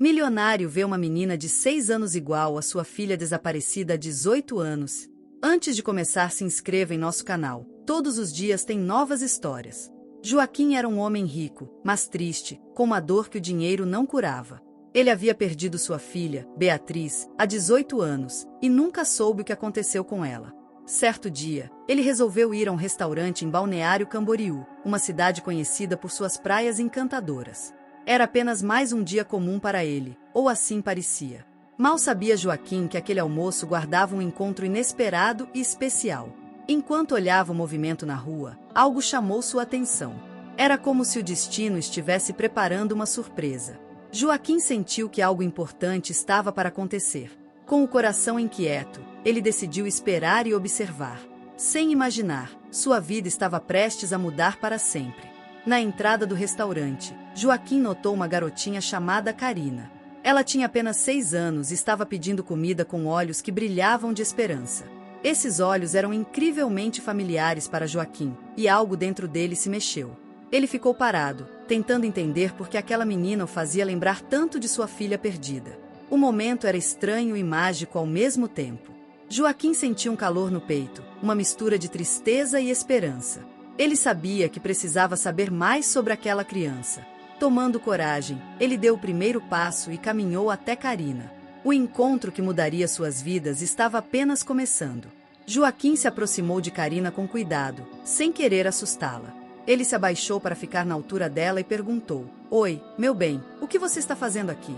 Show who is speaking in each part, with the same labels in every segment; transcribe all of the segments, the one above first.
Speaker 1: Milionário vê uma menina de 6 anos igual à sua filha desaparecida há 18 anos. Antes de começar, se inscreva em nosso canal. Todos os dias tem novas histórias. Joaquim era um homem rico, mas triste, com uma dor que o dinheiro não curava. Ele havia perdido sua filha, Beatriz, há 18 anos, e nunca soube o que aconteceu com ela. Certo dia, ele resolveu ir a um restaurante em Balneário Camboriú, uma cidade conhecida por suas praias encantadoras. Era apenas mais um dia comum para ele, ou assim parecia. Mal sabia Joaquim que aquele almoço guardava um encontro inesperado e especial. Enquanto olhava o movimento na rua, algo chamou sua atenção. Era como se o destino estivesse preparando uma surpresa. Joaquim sentiu que algo importante estava para acontecer. Com o coração inquieto, ele decidiu esperar e observar. Sem imaginar, sua vida estava prestes a mudar para sempre. Na entrada do restaurante, Joaquim notou uma garotinha chamada Karina. Ela tinha apenas 6 anos e estava pedindo comida com olhos que brilhavam de esperança. Esses olhos eram incrivelmente familiares para Joaquim, e algo dentro dele se mexeu. Ele ficou parado, tentando entender por que aquela menina o fazia lembrar tanto de sua filha perdida. O momento era estranho e mágico ao mesmo tempo. Joaquim sentia um calor no peito, uma mistura de tristeza e esperança. Ele sabia que precisava saber mais sobre aquela criança. Tomando coragem, ele deu o primeiro passo e caminhou até Karina. O encontro que mudaria suas vidas estava apenas começando. Joaquim se aproximou de Karina com cuidado, sem querer assustá-la. Ele se abaixou para ficar na altura dela e perguntou: "Oi, meu bem, o que você está fazendo aqui?"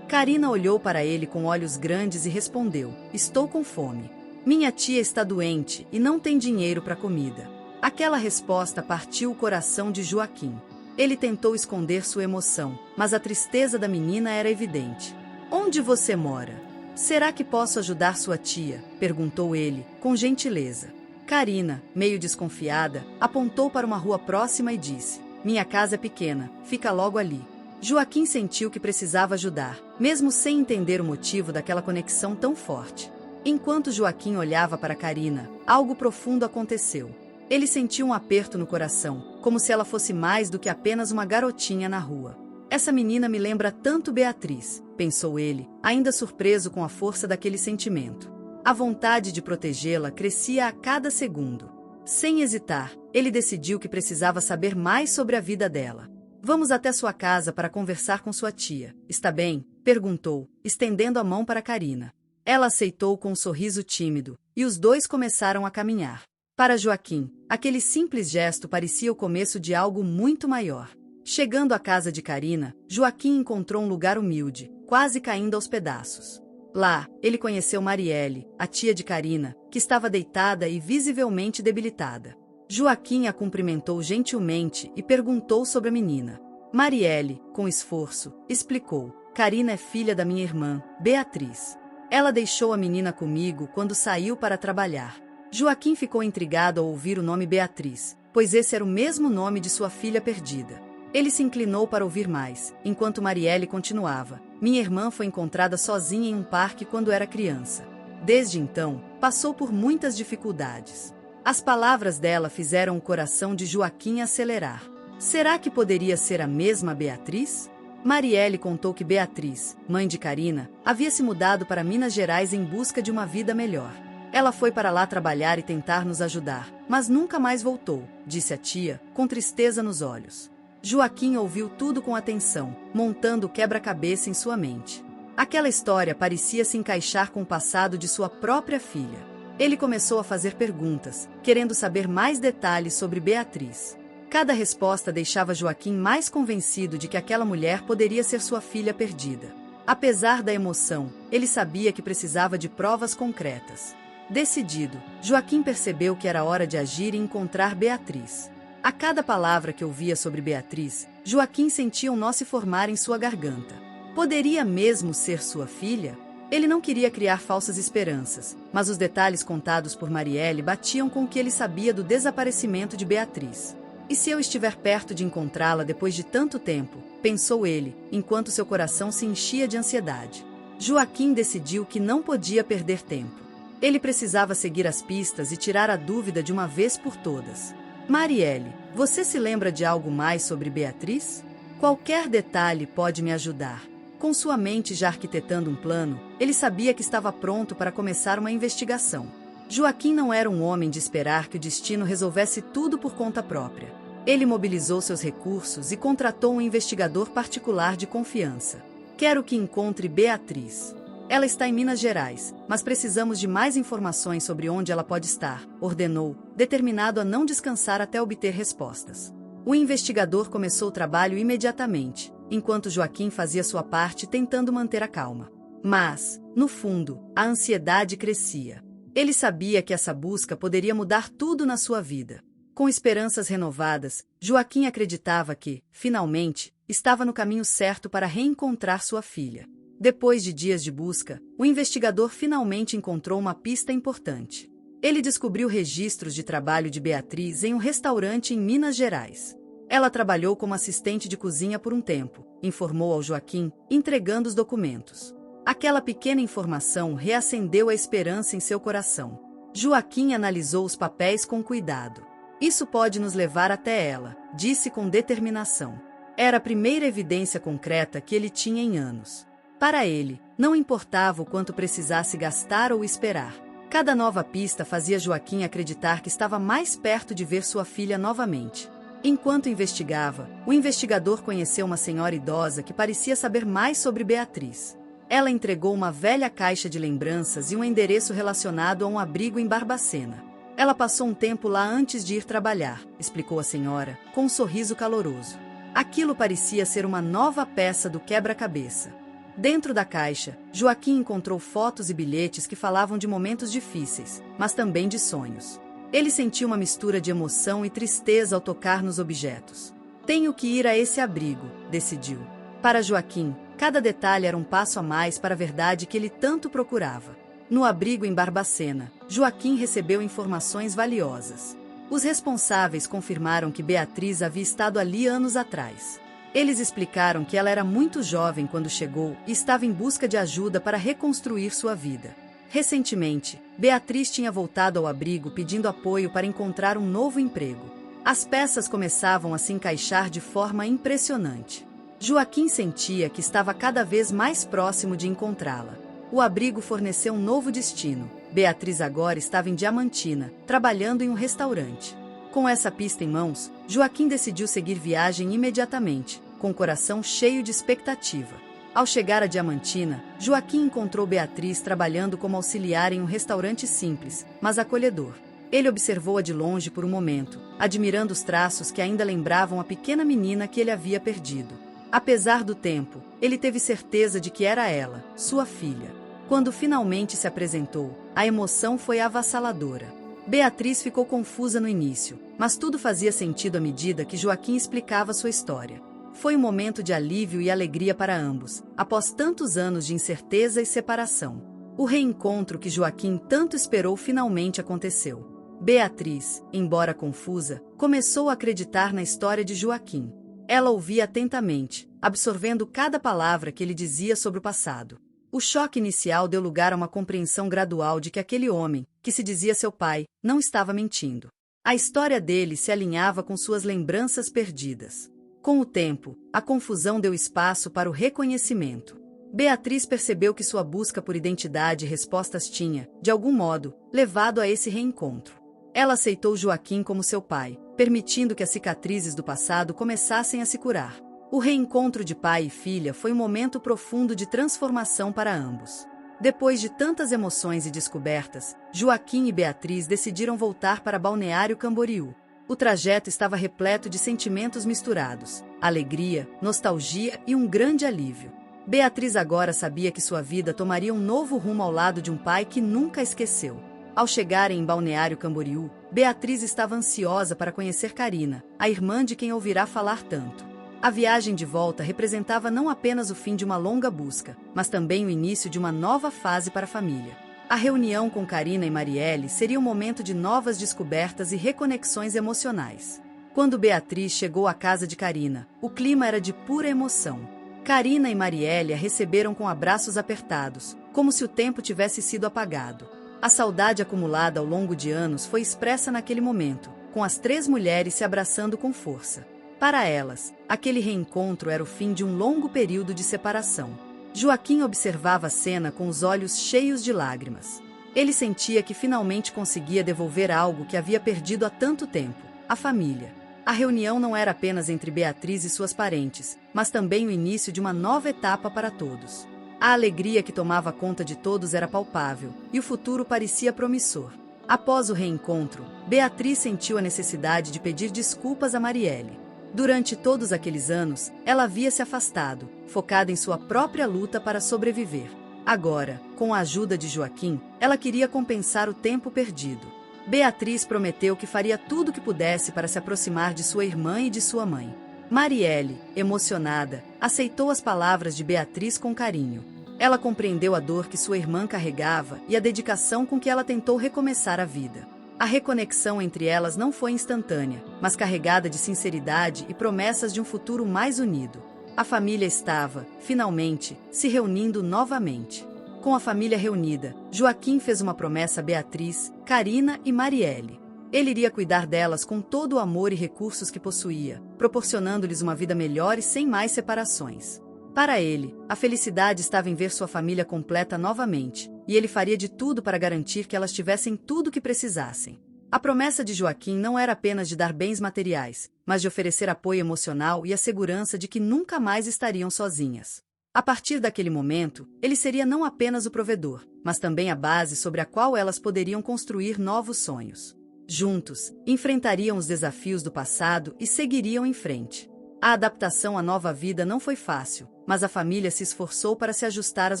Speaker 1: Karina olhou para ele com olhos grandes e respondeu: "Estou com fome. Minha tia está doente e não tem dinheiro para comida." Aquela resposta partiu o coração de Joaquim. Ele tentou esconder sua emoção, mas a tristeza da menina era evidente. "Onde você mora? Será que posso ajudar sua tia?" perguntou ele, com gentileza. Karina, meio desconfiada, apontou para uma rua próxima e disse: "Minha casa é pequena, fica logo ali." Joaquim sentiu que precisava ajudar, mesmo sem entender o motivo daquela conexão tão forte. Enquanto Joaquim olhava para Karina, algo profundo aconteceu. Ele sentiu um aperto no coração, como se ela fosse mais do que apenas uma garotinha na rua. "Essa menina me lembra tanto Beatriz", pensou ele, ainda surpreso com a força daquele sentimento. A vontade de protegê-la crescia a cada segundo. Sem hesitar, ele decidiu que precisava saber mais sobre a vida dela. "Vamos até sua casa para conversar com sua tia, está bem?" perguntou, estendendo a mão para Karina. Ela aceitou com um sorriso tímido, e os dois começaram a caminhar. Para Joaquim, aquele simples gesto parecia o começo de algo muito maior. Chegando à casa de Karina, Joaquim encontrou um lugar humilde, quase caindo aos pedaços. Lá, ele conheceu Marielle, a tia de Karina, que estava deitada e visivelmente debilitada. Joaquim a cumprimentou gentilmente e perguntou sobre a menina. Marielle, com esforço, explicou: "Karina é filha da minha irmã, Beatriz. Ela deixou a menina comigo quando saiu para trabalhar." Joaquim ficou intrigado ao ouvir o nome Beatriz, pois esse era o mesmo nome de sua filha perdida. Ele se inclinou para ouvir mais, enquanto Marielle continuava: "Minha irmã foi encontrada sozinha em um parque quando era criança. Desde então, passou por muitas dificuldades." As palavras dela fizeram o coração de Joaquim acelerar. Será que poderia ser a mesma Beatriz? Marielle contou que Beatriz, mãe de Karina, havia se mudado para Minas Gerais em busca de uma vida melhor. "Ela foi para lá trabalhar e tentar nos ajudar, mas nunca mais voltou", disse a tia, com tristeza nos olhos. Joaquim ouviu tudo com atenção, montando o quebra-cabeça em sua mente. Aquela história parecia se encaixar com o passado de sua própria filha. Ele começou a fazer perguntas, querendo saber mais detalhes sobre Beatriz. Cada resposta deixava Joaquim mais convencido de que aquela mulher poderia ser sua filha perdida. Apesar da emoção, ele sabia que precisava de provas concretas. Decidido, Joaquim percebeu que era hora de agir e encontrar Beatriz. A cada palavra que ouvia sobre Beatriz, Joaquim sentia um nó se formar em sua garganta. Poderia mesmo ser sua filha? Ele não queria criar falsas esperanças, mas os detalhes contados por Marielle batiam com o que ele sabia do desaparecimento de Beatriz. "E se eu estiver perto de encontrá-la depois de tanto tempo?", pensou ele, enquanto seu coração se enchia de ansiedade. Joaquim decidiu que não podia perder tempo. Ele precisava seguir as pistas e tirar a dúvida de uma vez por todas. "Marielle, você se lembra de algo mais sobre Beatriz? Qualquer detalhe pode me ajudar." Com sua mente já arquitetando um plano, ele sabia que estava pronto para começar uma investigação. Joaquim não era um homem de esperar que o destino resolvesse tudo por conta própria. Ele mobilizou seus recursos e contratou um investigador particular de confiança. Quero que encontre Beatriz. Ela está em Minas Gerais, mas precisamos de mais informações sobre onde ela pode estar, ordenou, determinado a não descansar até obter respostas. O investigador começou o trabalho imediatamente, enquanto Joaquim fazia sua parte tentando manter a calma. Mas, no fundo, a ansiedade crescia. Ele sabia que essa busca poderia mudar tudo na sua vida. Com esperanças renovadas, Joaquim acreditava que, finalmente, estava no caminho certo para reencontrar sua filha. Depois de dias de busca, o investigador finalmente encontrou uma pista importante. Ele descobriu registros de trabalho de Beatriz em um restaurante em Minas Gerais. Ela trabalhou como assistente de cozinha por um tempo, informou ao Joaquim, entregando os documentos. Aquela pequena informação reacendeu a esperança em seu coração. Joaquim analisou os papéis com cuidado. Isso pode nos levar até ela, disse com determinação. Era a primeira evidência concreta que ele tinha em anos. Para ele, não importava o quanto precisasse gastar ou esperar. Cada nova pista fazia Joaquim acreditar que estava mais perto de ver sua filha novamente. Enquanto investigava, o investigador conheceu uma senhora idosa que parecia saber mais sobre Beatriz. Ela entregou uma velha caixa de lembranças e um endereço relacionado a um abrigo em Barbacena. Ela passou um tempo lá antes de ir trabalhar, explicou a senhora, com um sorriso caloroso. Aquilo parecia ser uma nova peça do quebra-cabeça. Dentro da caixa, Joaquim encontrou fotos e bilhetes que falavam de momentos difíceis, mas também de sonhos. Ele sentiu uma mistura de emoção e tristeza ao tocar nos objetos. Tenho que ir a esse abrigo, decidiu. Para Joaquim, cada detalhe era um passo a mais para a verdade que ele tanto procurava. No abrigo em Barbacena, Joaquim recebeu informações valiosas. Os responsáveis confirmaram que Beatriz havia estado ali anos atrás. Eles explicaram que ela era muito jovem quando chegou e estava em busca de ajuda para reconstruir sua vida. Recentemente, Beatriz tinha voltado ao abrigo pedindo apoio para encontrar um novo emprego. As peças começavam a se encaixar de forma impressionante. Joaquim sentia que estava cada vez mais próximo de encontrá-la. O abrigo forneceu um novo destino. Beatriz agora estava em Diamantina, trabalhando em um restaurante. Com essa pista em mãos, Joaquim decidiu seguir viagem imediatamente, com o coração cheio de expectativa. Ao chegar a Diamantina, Joaquim encontrou Beatriz trabalhando como auxiliar em um restaurante simples, mas acolhedor. Ele observou-a de longe por um momento, admirando os traços que ainda lembravam a pequena menina que ele havia perdido. Apesar do tempo, ele teve certeza de que era ela, sua filha. Quando finalmente se apresentou, a emoção foi avassaladora. Beatriz ficou confusa no início, mas tudo fazia sentido à medida que Joaquim explicava sua história. Foi um momento de alívio e alegria para ambos, após tantos anos de incerteza e separação. O reencontro que Joaquim tanto esperou finalmente aconteceu. Beatriz, embora confusa, começou a acreditar na história de Joaquim. Ela ouvia atentamente, absorvendo cada palavra que ele dizia sobre o passado. O choque inicial deu lugar a uma compreensão gradual de que aquele homem, que se dizia seu pai, não estava mentindo. A história dele se alinhava com suas lembranças perdidas. Com o tempo, a confusão deu espaço para o reconhecimento. Beatriz percebeu que sua busca por identidade e respostas tinha, de algum modo, levado a esse reencontro. Ela aceitou Joaquim como seu pai, permitindo que as cicatrizes do passado começassem a se curar. O reencontro de pai e filha foi um momento profundo de transformação para ambos. Depois de tantas emoções e descobertas, Joaquim e Beatriz decidiram voltar para Balneário Camboriú. O trajeto estava repleto de sentimentos misturados, alegria, nostalgia e um grande alívio. Beatriz agora sabia que sua vida tomaria um novo rumo ao lado de um pai que nunca esqueceu. Ao chegarem em Balneário Camboriú, Beatriz estava ansiosa para conhecer Carina, a irmã de quem ouvirá falar tanto. A viagem de volta representava não apenas o fim de uma longa busca, mas também o início de uma nova fase para a família. A reunião com Carina e Marielle seria um momento de novas descobertas e reconexões emocionais. Quando Beatriz chegou à casa de Carina, o clima era de pura emoção. Carina e Marielle a receberam com abraços apertados, como se o tempo tivesse sido apagado. A saudade acumulada ao longo de anos foi expressa naquele momento, com as três mulheres se abraçando com força. Para elas, aquele reencontro era o fim de um longo período de separação. Joaquim observava a cena com os olhos cheios de lágrimas. Ele sentia que finalmente conseguia devolver algo que havia perdido há tanto tempo: a família. A reunião não era apenas entre Beatriz e suas parentes, mas também o início de uma nova etapa para todos. A alegria que tomava conta de todos era palpável, e o futuro parecia promissor. Após o reencontro, Beatriz sentiu a necessidade de pedir desculpas a Marielle. Durante todos aqueles anos, ela havia se afastado, focada em sua própria luta para sobreviver. Agora, com a ajuda de Joaquim, ela queria compensar o tempo perdido. Beatriz prometeu que faria tudo o que pudesse para se aproximar de sua irmã e de sua mãe. Marielle, emocionada, aceitou as palavras de Beatriz com carinho. Ela compreendeu a dor que sua irmã carregava e a dedicação com que ela tentou recomeçar a vida. A reconexão entre elas não foi instantânea, mas carregada de sinceridade e promessas de um futuro mais unido. A família estava, finalmente, se reunindo novamente. Com a família reunida, Joaquim fez uma promessa a Beatriz, Carina e Marielle. Ele iria cuidar delas com todo o amor e recursos que possuía, proporcionando-lhes uma vida melhor e sem mais separações. Para ele, a felicidade estava em ver sua família completa novamente, e ele faria de tudo para garantir que elas tivessem tudo o que precisassem. A promessa de Joaquim não era apenas de dar bens materiais, mas de oferecer apoio emocional e a segurança de que nunca mais estariam sozinhas. A partir daquele momento, ele seria não apenas o provedor, mas também a base sobre a qual elas poderiam construir novos sonhos. Juntos, enfrentariam os desafios do passado e seguiriam em frente. A adaptação à nova vida não foi fácil, mas a família se esforçou para se ajustar às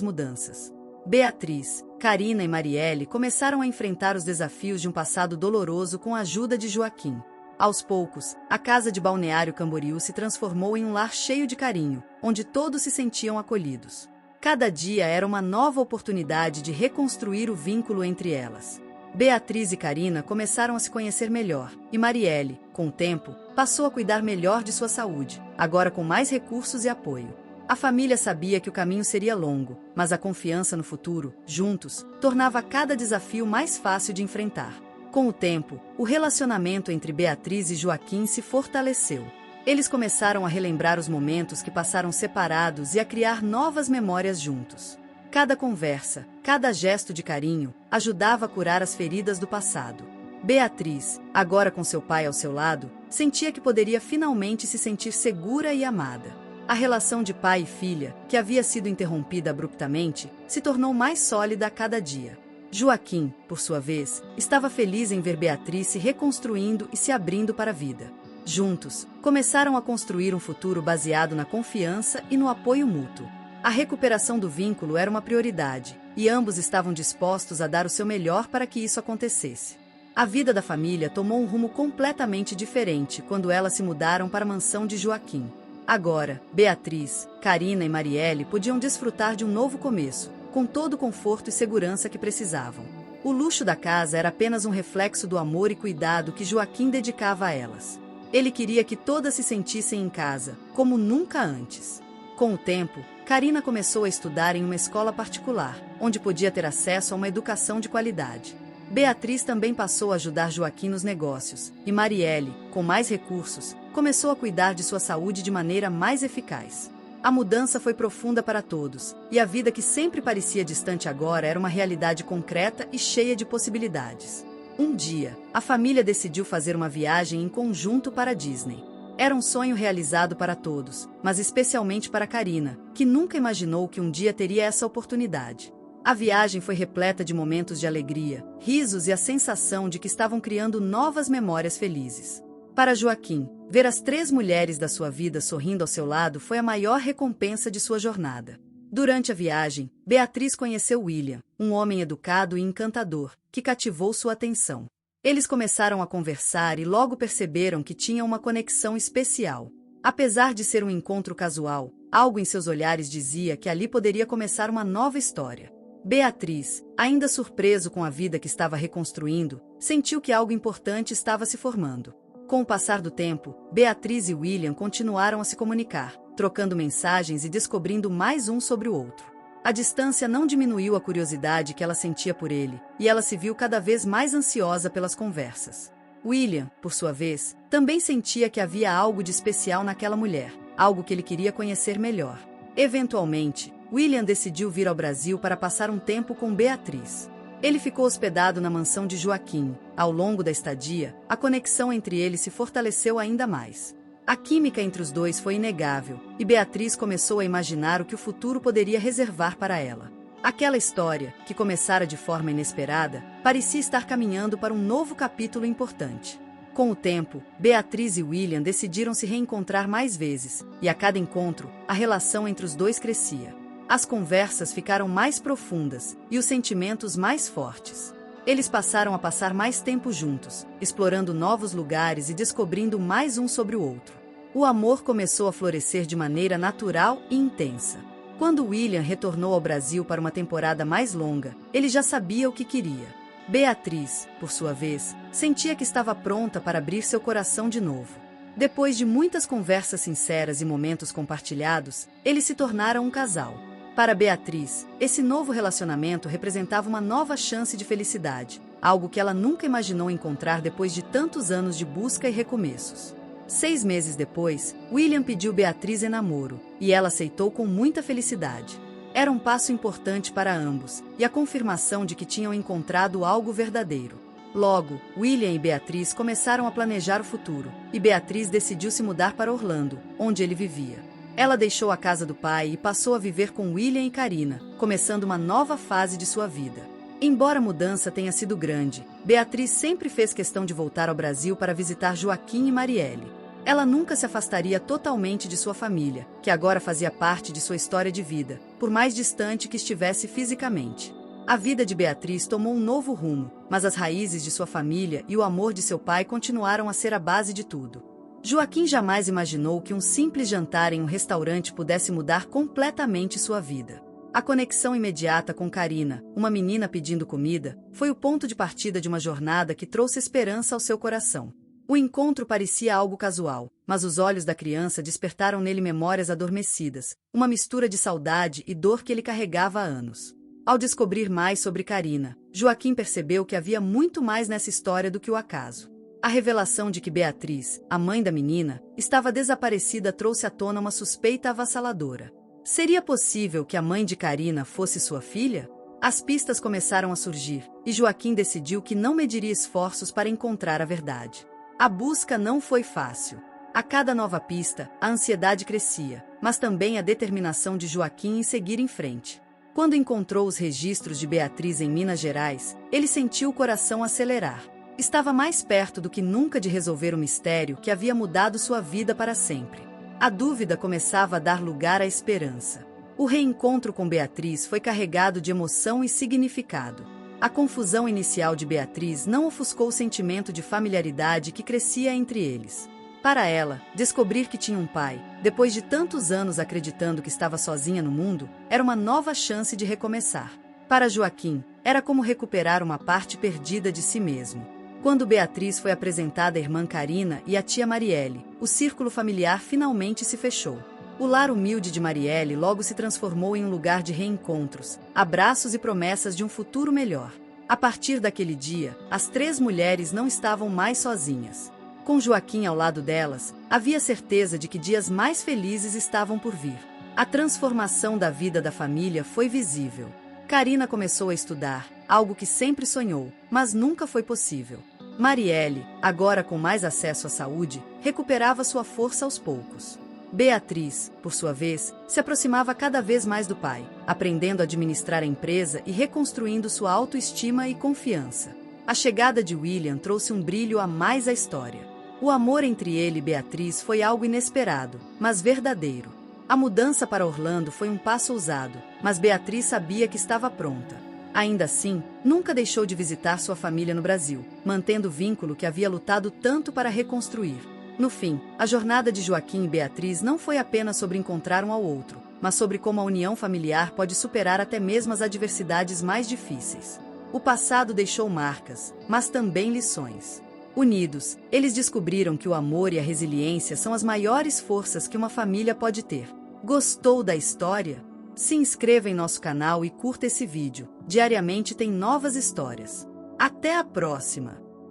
Speaker 1: mudanças. Beatriz, Carina e Marielle começaram a enfrentar os desafios de um passado doloroso com a ajuda de Joaquim. Aos poucos, a casa de Balneário Camboriú se transformou em um lar cheio de carinho, onde todos se sentiam acolhidos. Cada dia era uma nova oportunidade de reconstruir o vínculo entre elas. Beatriz e Carina começaram a se conhecer melhor, e Marielle, com o tempo, passou a cuidar melhor de sua saúde, agora com mais recursos e apoio. A família sabia que o caminho seria longo, mas a confiança no futuro, juntos, tornava cada desafio mais fácil de enfrentar. Com o tempo, o relacionamento entre Beatriz e Joaquim se fortaleceu. Eles começaram a relembrar os momentos que passaram separados e a criar novas memórias juntos. Cada conversa, cada gesto de carinho, ajudava a curar as feridas do passado. Beatriz, agora com seu pai ao seu lado, sentia que poderia finalmente se sentir segura e amada. A relação de pai e filha, que havia sido interrompida abruptamente, se tornou mais sólida a cada dia. Joaquim, por sua vez, estava feliz em ver Beatriz se reconstruindo e se abrindo para a vida. Juntos, começaram a construir um futuro baseado na confiança e no apoio mútuo. A recuperação do vínculo era uma prioridade, e ambos estavam dispostos a dar o seu melhor para que isso acontecesse. A vida da família tomou um rumo completamente diferente quando elas se mudaram para a mansão de Joaquim. Agora, Beatriz, Carina e Marielle podiam desfrutar de um novo começo, com todo o conforto e segurança que precisavam. O luxo da casa era apenas um reflexo do amor e cuidado que Joaquim dedicava a elas. Ele queria que todas se sentissem em casa, como nunca antes. Com o tempo, Carina começou a estudar em uma escola particular, onde podia ter acesso a uma educação de qualidade. Beatriz também passou a ajudar Joaquim nos negócios, e Marielle, com mais recursos, começou a cuidar de sua saúde de maneira mais eficaz. A mudança foi profunda para todos, e a vida que sempre parecia distante agora era uma realidade concreta e cheia de possibilidades. Um dia, a família decidiu fazer uma viagem em conjunto para a Disney. Era um sonho realizado para todos, mas especialmente para Carina, que nunca imaginou que um dia teria essa oportunidade. A viagem foi repleta de momentos de alegria, risos e a sensação de que estavam criando novas memórias felizes. Para Joaquim, ver as 3 mulheres da sua vida sorrindo ao seu lado foi a maior recompensa de sua jornada. Durante a viagem, Beatriz conheceu William, um homem educado e encantador, que cativou sua atenção. Eles começaram a conversar e logo perceberam que tinham uma conexão especial. Apesar de ser um encontro casual, algo em seus olhares dizia que ali poderia começar uma nova história. Beatriz, ainda surpreso com a vida que estava reconstruindo, sentiu que algo importante estava se formando. Com o passar do tempo, Beatriz e William continuaram a se comunicar, trocando mensagens e descobrindo mais um sobre o outro. A distância não diminuiu a curiosidade que ela sentia por ele, e ela se viu cada vez mais ansiosa pelas conversas. William, por sua vez, também sentia que havia algo de especial naquela mulher, algo que ele queria conhecer melhor. Eventualmente, William decidiu vir ao Brasil para passar um tempo com Beatriz. Ele ficou hospedado na mansão de Joaquim. Ao longo da estadia, a conexão entre eles se fortaleceu ainda mais. A química entre os dois foi inegável, e Beatriz começou a imaginar o que o futuro poderia reservar para ela. Aquela história, que começara de forma inesperada, parecia estar caminhando para um novo capítulo importante. Com o tempo, Beatriz e William decidiram se reencontrar mais vezes, e a cada encontro, a relação entre os dois crescia. As conversas ficaram mais profundas, e os sentimentos mais fortes. Eles passaram a passar mais tempo juntos, explorando novos lugares e descobrindo mais um sobre o outro. O amor começou a florescer de maneira natural e intensa. Quando William retornou ao Brasil para uma temporada mais longa, ele já sabia o que queria. Beatriz, por sua vez, sentia que estava pronta para abrir seu coração de novo. Depois de muitas conversas sinceras e momentos compartilhados, eles se tornaram um casal. Para Beatriz, esse novo relacionamento representava uma nova chance de felicidade, algo que ela nunca imaginou encontrar depois de tantos anos de busca e recomeços. 6 meses depois, William pediu Beatriz em namoro, e ela aceitou com muita felicidade. Era um passo importante para ambos, e a confirmação de que tinham encontrado algo verdadeiro. Logo, William e Beatriz começaram a planejar o futuro, e Beatriz decidiu se mudar para Orlando, onde ele vivia. Ela deixou a casa do pai e passou a viver com William e Karina, começando uma nova fase de sua vida. Embora a mudança tenha sido grande, Beatriz sempre fez questão de voltar ao Brasil para visitar Joaquim e Marielle. Ela nunca se afastaria totalmente de sua família, que agora fazia parte de sua história de vida, por mais distante que estivesse fisicamente. A vida de Beatriz tomou um novo rumo, mas as raízes de sua família e o amor de seu pai continuaram a ser a base de tudo. Joaquim jamais imaginou que um simples jantar em um restaurante pudesse mudar completamente sua vida. A conexão imediata com Karina, uma menina pedindo comida, foi o ponto de partida de uma jornada que trouxe esperança ao seu coração. O encontro parecia algo casual, mas os olhos da criança despertaram nele memórias adormecidas, uma mistura de saudade e dor que ele carregava há anos. Ao descobrir mais sobre Karina, Joaquim percebeu que havia muito mais nessa história do que o acaso. A revelação de que Beatriz, a mãe da menina, estava desaparecida trouxe à tona uma suspeita avassaladora. Seria possível que a mãe de Karina fosse sua filha? As pistas começaram a surgir, e Joaquim decidiu que não mediria esforços para encontrar a verdade. A busca não foi fácil. A cada nova pista, a ansiedade crescia, mas também a determinação de Joaquim em seguir em frente. Quando encontrou os registros de Beatriz em Minas Gerais, ele sentiu o coração acelerar. Estava mais perto do que nunca de resolver o mistério que havia mudado sua vida para sempre. A dúvida começava a dar lugar à esperança. O reencontro com Beatriz foi carregado de emoção e significado. A confusão inicial de Beatriz não ofuscou o sentimento de familiaridade que crescia entre eles. Para ela, descobrir que tinha um pai, depois de tantos anos acreditando que estava sozinha no mundo, era uma nova chance de recomeçar. Para Joaquim, era como recuperar uma parte perdida de si mesmo. Quando Beatriz foi apresentada à irmã Karina e à tia Marielle, o círculo familiar finalmente se fechou. O lar humilde de Marielle logo se transformou em um lugar de reencontros, abraços e promessas de um futuro melhor. A partir daquele dia, as 3 mulheres não estavam mais sozinhas. Com Joaquim ao lado delas, havia certeza de que dias mais felizes estavam por vir. A transformação da vida da família foi visível. Karina começou a estudar, algo que sempre sonhou, mas nunca foi possível. Marielle, agora com mais acesso à saúde, recuperava sua força aos poucos. Beatriz, por sua vez, se aproximava cada vez mais do pai, aprendendo a administrar a empresa e reconstruindo sua autoestima e confiança. A chegada de William trouxe um brilho a mais à história. O amor entre ele e Beatriz foi algo inesperado, mas verdadeiro. A mudança para Orlando foi um passo ousado, mas Beatriz sabia que estava pronta. Ainda assim, nunca deixou de visitar sua família no Brasil, mantendo o vínculo que havia lutado tanto para reconstruir. No fim, a jornada de Joaquim e Beatriz não foi apenas sobre encontrar um ao outro, mas sobre como a união familiar pode superar até mesmo as adversidades mais difíceis. O passado deixou marcas, mas também lições. Unidos, eles descobriram que o amor e a resiliência são as maiores forças que uma família pode ter. Gostou da história? Se inscreva em nosso canal e curta esse vídeo. Diariamente tem novas histórias. Até a próxima!